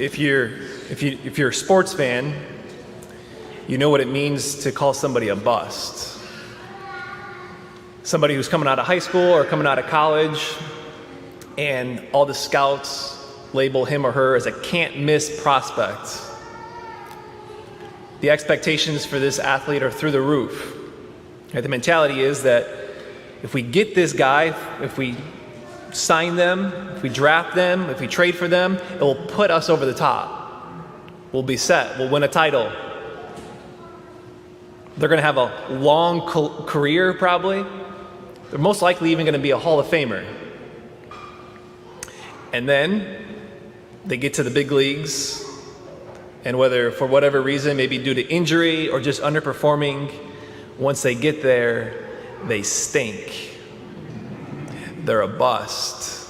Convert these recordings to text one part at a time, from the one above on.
If you're a sports fan, you know what it means to call somebody a bust. Somebody who's coming out of high school or coming out of college, and all the scouts label him or her as a can't-miss prospect. The expectations for this athlete are through the roof. The mentality is that if we get this guy, if we sign them, if we draft them, if we trade for them, it will put us over the top. We'll be set. We'll win a title. They're going to have a long career, probably. They're most likely even going to be a Hall of Famer. And then they get to the big leagues, and whether for whatever reason, maybe due to injury or just underperforming, once they get there, they stink. They're a bust.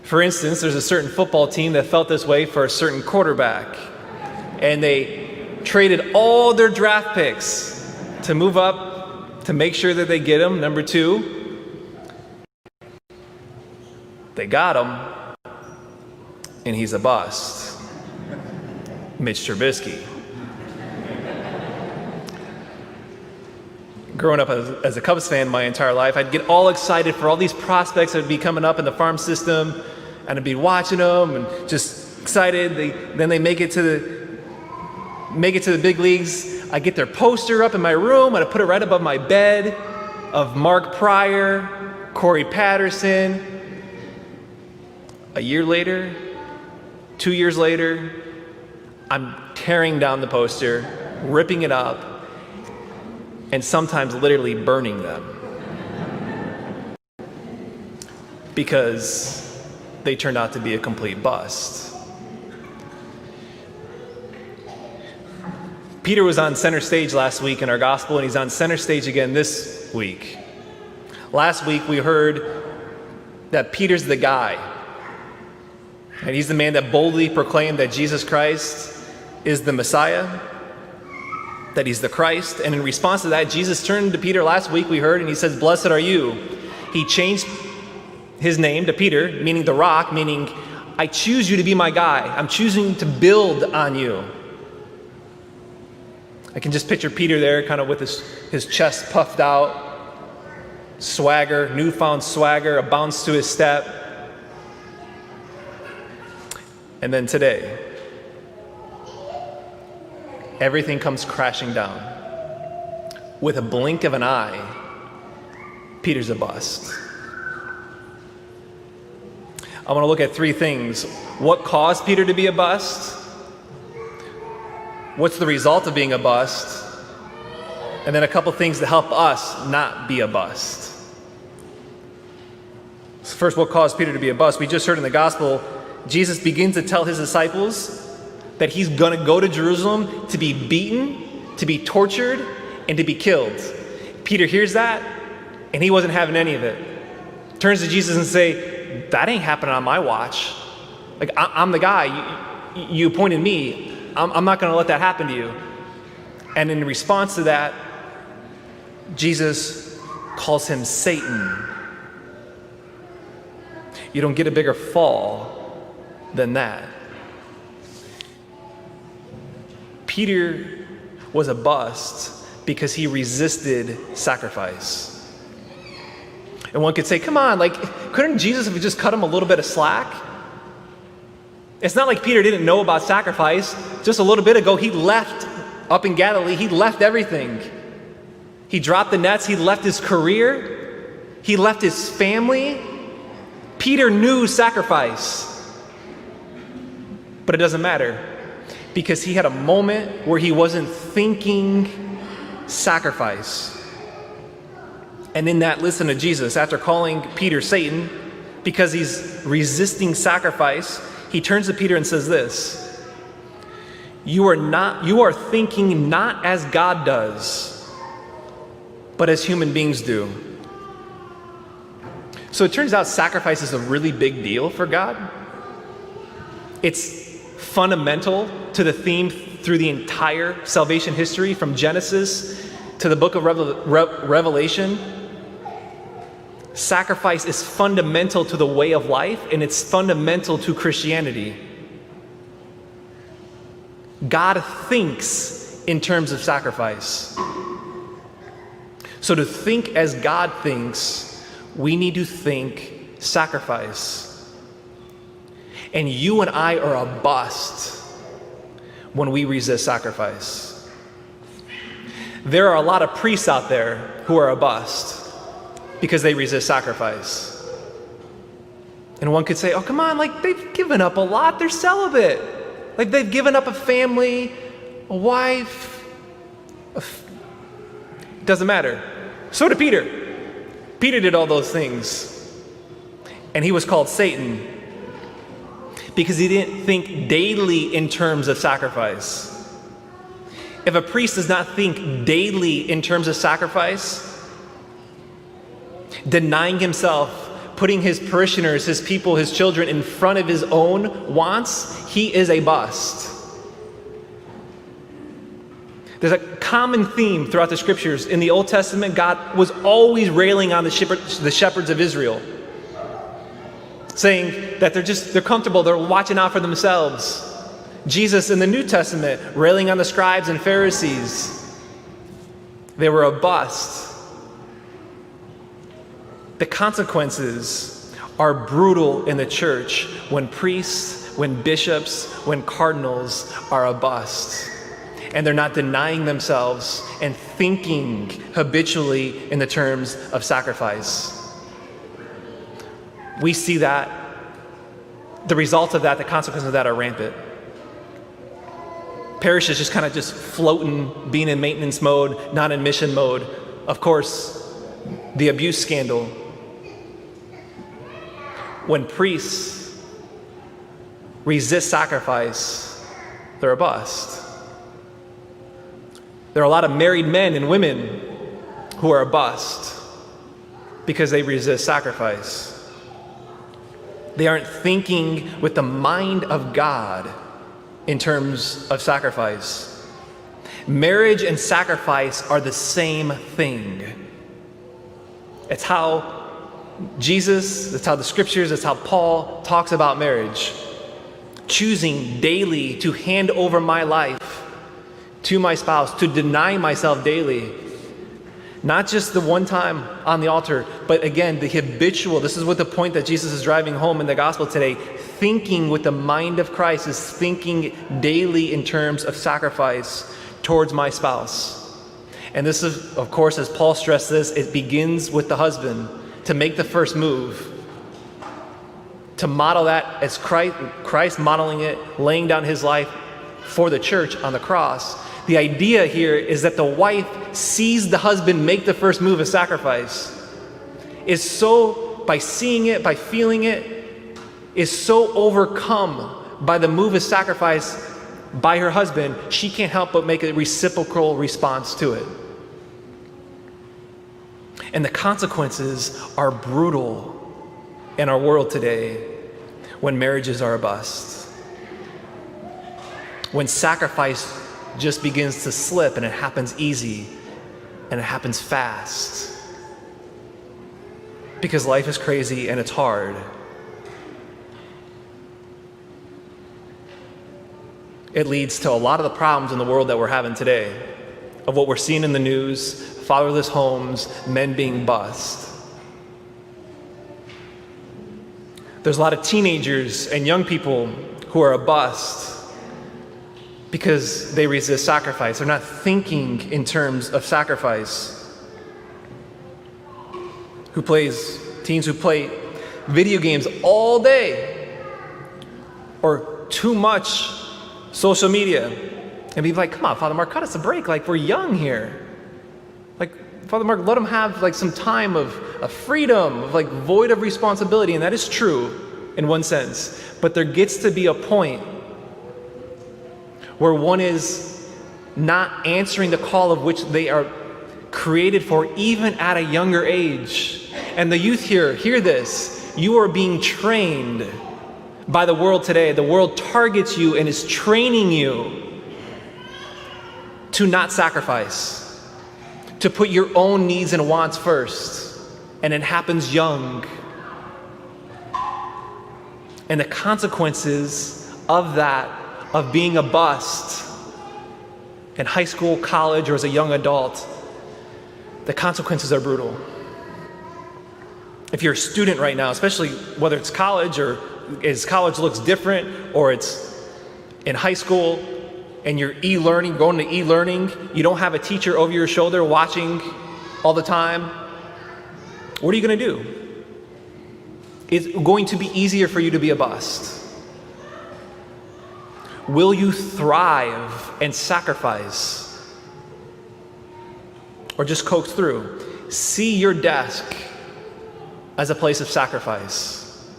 For instance, there's a certain football team that felt this way for a certain quarterback, and they traded all their draft picks to move up to make sure that they get him, number 2. They got him, and he's a bust. Mitch Trubisky. Growing up as a Cubs fan my entire life, I'd get all excited for all these prospects that would be coming up in the farm system, and I'd be watching them and just excited. Then they make it to the big leagues. I get their poster up in my room, and I put it right above my bed of Mark Pryor, Corey Patterson. A year later, 2 years later, I'm tearing down the poster, ripping it up, and sometimes literally burning them because they turned out to be a complete bust. Peter was on center stage last week in our gospel, and he's on center stage again this week. Last week we heard that Peter's the guy, and he's the man that boldly proclaimed that Jesus Christ is the Messiah, that he's the Christ. And in response to that, Jesus turned to Peter last week, we heard, and he says, "Blessed are you." He changed his name to Peter, meaning the rock, meaning I choose you to be my guy. I'm choosing to build on you. I can just picture Peter there kind of with his chest puffed out, swagger, newfound swagger, a bounce to his step. And then today, everything comes crashing down. With a blink of an eye, Peter's a bust. I want to look at 3 things. What caused Peter to be a bust? What's the result of being a bust? And then a couple things to help us not be a bust. So first, what caused Peter to be a bust? We just heard in the gospel, Jesus begins to tell his disciples that he's going to go to Jerusalem to be beaten, to be tortured, and to be killed. Peter hears that, and he wasn't having any of it. Turns to Jesus and say, "That ain't happening on my watch. Like, I'm the guy. You appointed me. I'm not going to let that happen to you." And in response to that, Jesus calls him Satan. You don't get a bigger fall than that. Peter was a bust because he resisted sacrifice. And one could say, come on, like, couldn't Jesus have just cut him a little bit of slack? It's not like Peter didn't know about sacrifice. Just a little bit ago, he left up in Galilee. He left everything. He dropped the nets. He left his career. He left his family. Peter knew sacrifice. But it doesn't matter, because he had a moment where he wasn't thinking sacrifice. And in that, listen to Jesus. After calling Peter Satan because he's resisting sacrifice, he turns to Peter and says this: You are thinking not as God does, but as human beings do. So it turns out sacrifice is a really big deal for God. It's fundamental to the theme through the entire salvation history, from Genesis to the book of Revelation. Sacrifice is fundamental to the way of life, and it's fundamental to Christianity. God thinks in terms of sacrifice. So to think as God thinks, we need to think sacrifice. And you and I are a bust when we resist sacrifice. There are a lot of priests out there who are a bust because they resist sacrifice. And one could say, oh, come on, like they've given up a lot. They're celibate. Like they've given up a family, a wife. Doesn't matter. So did Peter. Peter did all those things. And he was called Satan because he didn't think daily in terms of sacrifice. If a priest does not think daily in terms of sacrifice, denying himself, putting his parishioners, his people, his children in front of his own wants, he is a bust. There's a common theme throughout the scriptures. In the Old Testament, God was always railing on the shepherds of Israel, saying that they're comfortable, they're watching out for themselves. Jesus in the New Testament, railing on the scribes and Pharisees. They were a bust. The consequences are brutal in the church when priests, when bishops, when cardinals are a bust. And they're not denying themselves and thinking habitually in the terms of sacrifice. We see that. The results of that, the consequences of that are rampant. Parishes just kind of just floating, being in maintenance mode, not in mission mode. Of course, the abuse scandal. When priests resist sacrifice, they're a bust. There are a lot of married men and women who are a bust because they resist sacrifice. They aren't thinking with the mind of God in terms of sacrifice. Marriage and sacrifice are the same thing. It's how Jesus, that's how the scriptures, that's how Paul talks about marriage. Choosing daily to hand over my life to my spouse, to deny myself daily. Not just the one time on the altar, but again, the habitual. This is what the point that Jesus is driving home in the gospel today. Thinking with the mind of Christ is thinking daily in terms of sacrifice towards my spouse. And this is, of course, as Paul stressed this, it begins with the husband to make the first move. To model that as Christ modeling it, laying down his life for the church on the cross. The idea here is that the wife sees the husband make the first move of sacrifice, is so, by seeing it, by feeling it, is so overcome by the move of sacrifice by her husband, she can't help but make a reciprocal response to it. And the consequences are brutal in our world today when marriages are a bust. When sacrifice just begins to slip and it happens easy and it happens fast. Because life is crazy and it's hard. It leads to a lot of the problems in the world that we're having today, of what we're seeing in the news, fatherless homes, men being bust. There's a lot of teenagers and young people who are a bust because they resist sacrifice. They're not thinking in terms of sacrifice. Teens who play video games all day, or too much social media, and be like, come on, Father Mark, cut us a break. Like, we're young here. Like, Father Mark, let them have like some time of freedom, of like void of responsibility. And that is true in one sense. But there gets to be a point where one is not answering the call of which they are created for, even at a younger age. And the youth here, hear this. You are being trained by the world today. The world targets you and is training you to not sacrifice, to put your own needs and wants first. And it happens young. And the consequences of that, of being a bust, in high school, college, or as a young adult, the consequences are brutal. If you're a student right now, especially whether it's college or as college looks different, or it's in high school and you're e-learning, going to e-learning, you don't have a teacher over your shoulder watching all the time, what are you going to do? It's going to be easier for you to be a bust. Will you thrive and sacrifice? Or just coax through? See your desk as a place of sacrifice.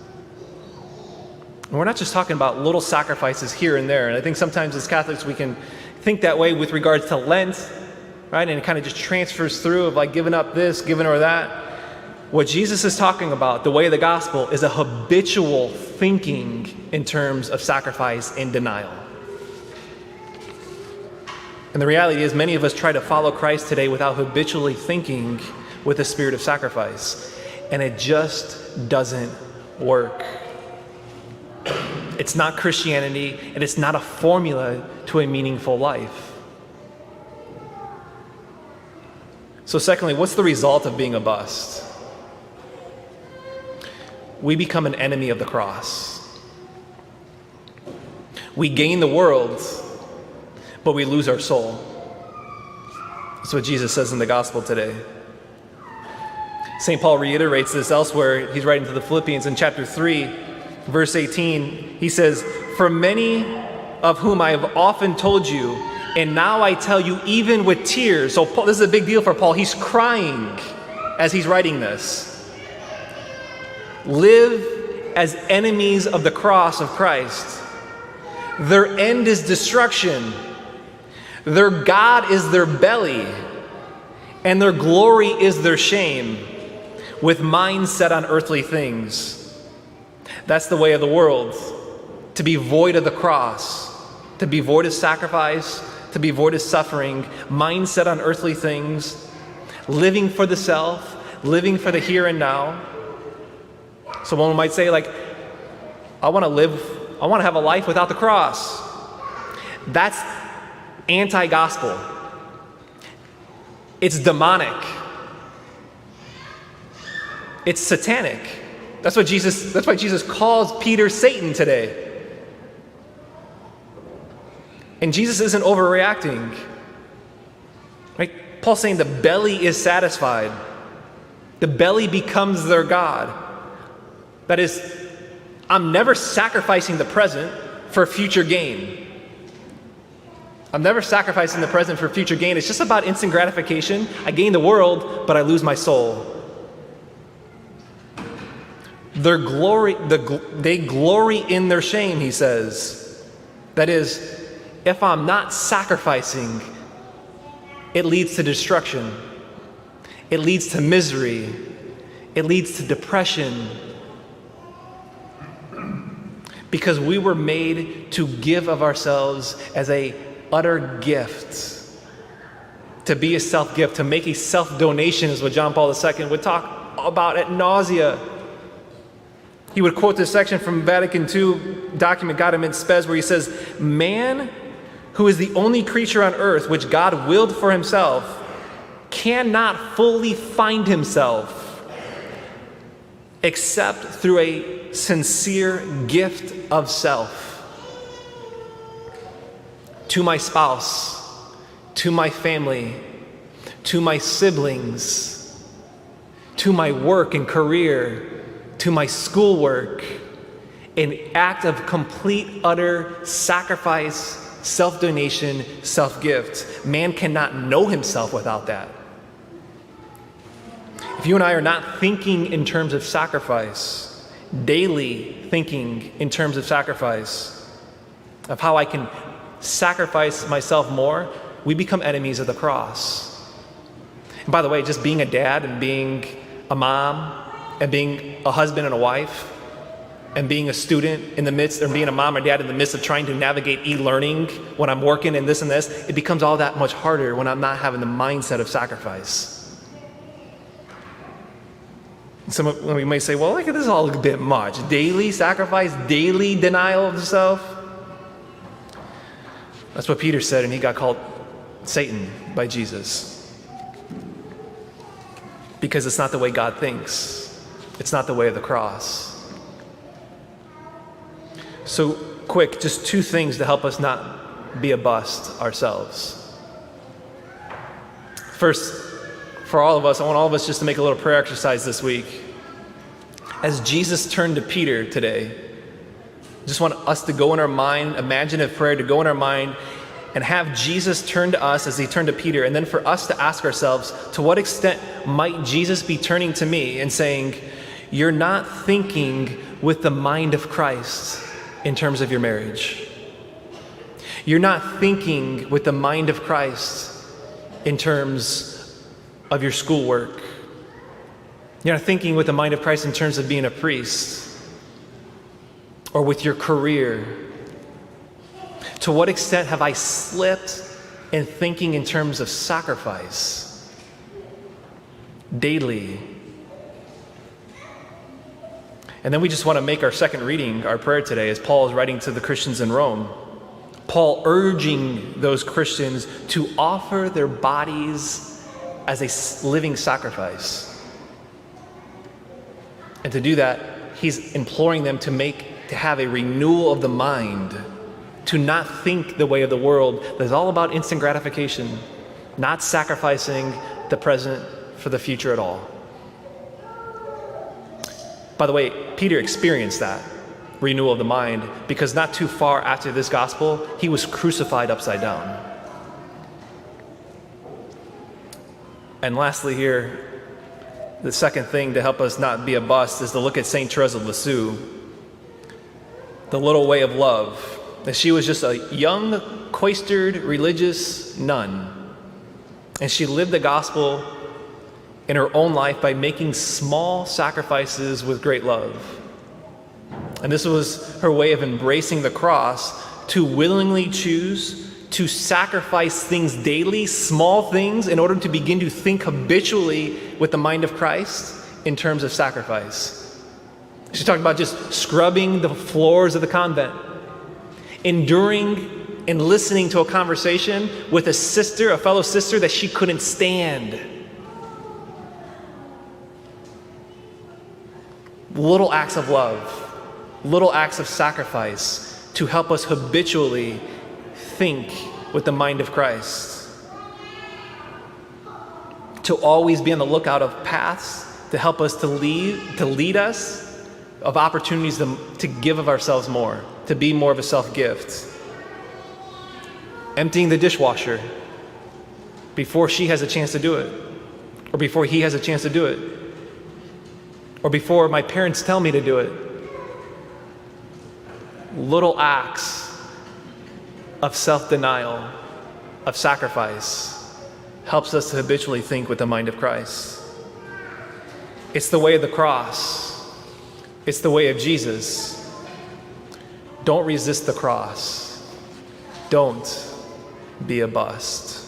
And we're not just talking about little sacrifices here and there. And I think sometimes as Catholics we can think that way with regards to Lent, right? And it kind of just transfers through of like giving up this, giving or that. What Jesus is talking about, the way of the gospel, is a habitual thinking in terms of sacrifice and denial. And the reality is many of us try to follow Christ today without habitually thinking with a spirit of sacrifice. And it just doesn't work. It's not Christianity, and it's not a formula to a meaningful life. So secondly, what's the result of being a bust? We become an enemy of the cross. We gain the world, but we lose our soul. That's what Jesus says in the gospel today. St. Paul reiterates this elsewhere. He's writing to the Philippians in chapter 3, verse 18. He says, "For many of whom I have often told you, and now I tell you even with tears." So Paul, this is a big deal for Paul. He's crying as he's writing this. Live as enemies of the cross of Christ. Their end is destruction. Their God is their belly, and their glory is their shame, with minds set on earthly things. That's the way of the world, to be void of the cross, to be void of sacrifice, to be void of suffering, mind set on earthly things, living for the self, living for the here and now. So one might say, like, I want to have a life without the cross. That's anti-gospel. It's demonic. It's satanic. That's why Jesus calls Peter Satan today. And Jesus isn't overreacting. Right? Paul's saying the belly is satisfied. The belly becomes their God. That is, I'm never sacrificing the present for future gain. I'm never sacrificing the present for future gain. It's just about instant gratification. I gain the world, but I lose my soul. They glory in their shame, he says. That is, if I'm not sacrificing, it leads to destruction. It leads to misery. It leads to depression. Because we were made to give of ourselves as a utter gift. To be a self-gift, to make a self-donation is what John Paul II would talk about ad nausea. He would quote this section from Vatican II document Gaudium et Spes, where he says, "Man, who is the only creature on earth which God willed for himself, cannot fully find himself except through a sincere gift of self. To my spouse, to my family, to my siblings, to my work and career, to my schoolwork, an act of complete, utter sacrifice, self-donation, self-gift. Man cannot know himself without that. If you and I are not thinking in terms of sacrifice, daily thinking in terms of sacrifice, of how I can sacrifice myself more, we become enemies of the cross. And by the way, just being a dad and being a mom and being a husband and a wife and being a student in the midst, or being a mom or dad in the midst of trying to navigate e-learning when I'm working and this, it becomes all that much harder when I'm not having the mindset of sacrifice. Some of you may say, well, this is all a bit much. Daily sacrifice, daily denial of the self. That's what Peter said, and he got called Satan by Jesus. Because it's not the way God thinks. It's not the way of the cross. So quick, just 2 things to help us not be a bust ourselves. First, for all of us, I want all of us just to make a little prayer exercise this week. As Jesus turned to Peter today, I just want us to go in our mind, imaginative prayer to go in our mind and have Jesus turn to us as he turned to Peter, and then for us to ask ourselves, to what extent might Jesus be turning to me and saying, you're not thinking with the mind of Christ in terms of your marriage. You're not thinking with the mind of Christ in terms of your schoolwork. You're not thinking with the mind of Christ in terms of being a priest or with your career. To what extent have I slipped in thinking in terms of sacrifice daily? And then we just want to make our second reading, our prayer today, as Paul is writing to the Christians in Rome. Paul urging those Christians to offer their bodies as a living sacrifice. And to do that, he's imploring them to have a renewal of the mind, to not think the way of the world that's all about instant gratification, not sacrificing the present for the future at all. By the way, Peter experienced that renewal of the mind because not too far after this gospel, he was crucified upside down. And lastly here, the second thing to help us not be a bust is to look at St. Therese of Lisieux, the little way of love. That she was just a young, cloistered, religious nun. And she lived the gospel in her own life by making small sacrifices with great love. And this was her way of embracing the cross, to willingly choose to sacrifice things daily, small things, in order to begin to think habitually with the mind of Christ in terms of sacrifice. She talked about just scrubbing the floors of the convent, enduring and listening to a conversation with a sister, a fellow sister that she couldn't stand. Little acts of love, little acts of sacrifice to help us habitually think with the mind of Christ. To always be on the lookout of paths to help us to lead us, of opportunities to give of ourselves more, to be more of a self-gift. Emptying the dishwasher before she has a chance to do it, or before he has a chance to do it, or before my parents tell me to do it. Little acts of self-denial, of sacrifice, helps us to habitually think with the mind of Christ. It's the way of the cross. It's the way of Jesus. Don't resist the cross. Don't be a bust.